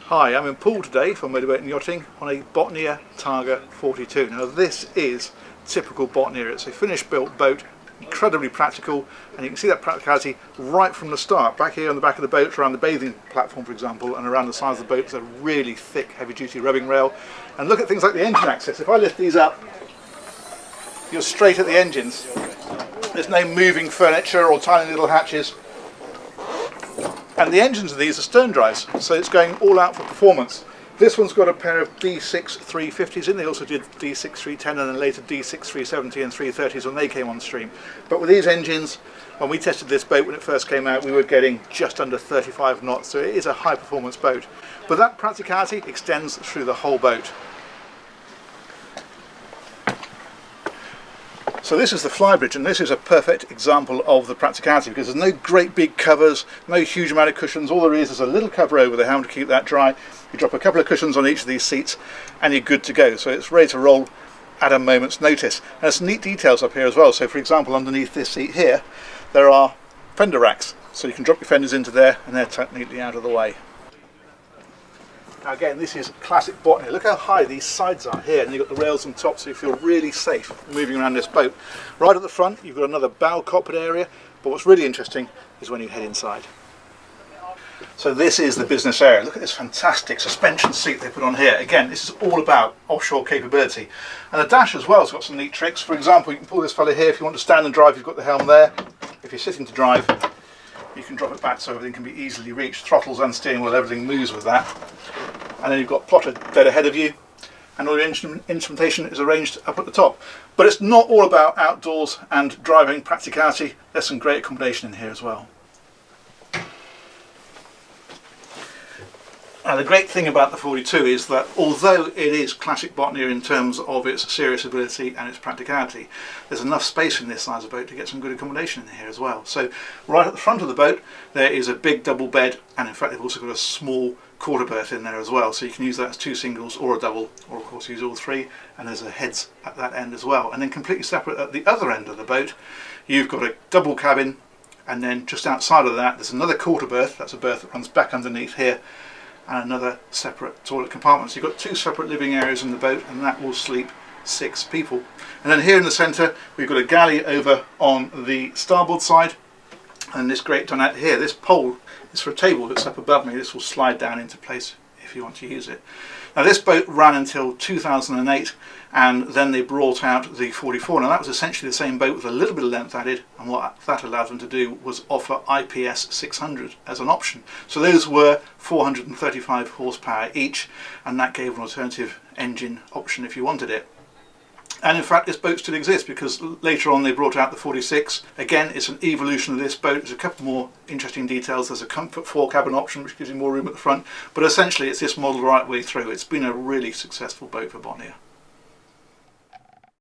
Hi, I'm in Poole today for Motorboat and Yachting on a Botnia Targa 42. Now this is typical Botnia. It's a Finnish built boat, incredibly practical, and you can see that practicality right from the start. Back here on the back of the boat, around the bathing platform for example, and around the sides of the boat, there's a really thick heavy duty rubbing rail. And look at things like the engine access. If I lift these up, you're straight at the engines. There's no moving furniture or tiny little hatches. And the engines of these are stern drives, so it's going all out for performance. This one's got a pair of D6 350s in. They also did D6 310 and then later D6 370 and 330s when they came on stream. But with these engines, when we tested this boat when it first came out, we were getting just under 35 knots, so it is a high performance boat. But that practicality extends through the whole boat. So this is the Flybridge, and this is a perfect example of the practicality because there's no great big covers, no huge amount of cushions. All there is a little cover over the helm to keep that dry. You drop a couple of cushions on each of these seats and you're good to go. So it's ready to roll at a moment's notice. And there's some neat details up here as well. So for example, underneath this seat here, there are fender racks. So you can drop your fenders into there and they're tucked neatly out of the way. Now again, this is classic Botnia. Look how high these sides are here, and you've got the rails on top, so you feel really safe moving around this boat. Right at the front, you've got another bow cockpit area, but what's really interesting is when you head inside. So this is the business area. Look at this fantastic suspension seat they put on here. Again, this is all about offshore capability. And the dash as well has got some neat tricks. For example, you can pull this fella here if you want to stand and drive, you've got the helm there. If you're sitting to drive, you can drop it back so everything can be easily reached. Throttles and steering wheel, everything moves with that. And then you've got plotted dead ahead of you, and all your instrumentation is arranged up at the top. But it's not all about outdoors and driving practicality. There's some great accommodation in here as well. Now the great thing about the 42 is that although it is classic Botnia in terms of its serious ability and its practicality, there's enough space in this size of boat to get some good accommodation in here as well. So right at the front of the boat there is a big double bed, and in fact they've also got a small quarter berth in there as well, so you can use that as two singles or a double, or of course use all three, and there's a heads at that end as well. And then completely separate at the other end of the boat you've got a double cabin, and then just outside of that there's another quarter berth. That's a berth that runs back underneath here, and another separate toilet compartment. So you've got two separate living areas in the boat, and that will sleep 6 people. And then here in the centre we've got a galley over on the starboard side, and this great donut here, this pole is for a table that's up above me. This will slide down into place if you want to use it. Now this boat ran until 2008, and then they brought out the 44. Now that was essentially the same boat with a little bit of length added, and what that allowed them to do was offer IPS 600 as an option. So those were 435 horsepower each, and that gave an alternative engine option if you wanted it. And in fact this boat still exists because later on they brought out the 46. Again, it's an evolution of this boat. There's a couple more interesting details. There's a comfort 4-cabin option which gives you more room at the front, but essentially it's this model right way through. It's been a really successful boat for Botnia.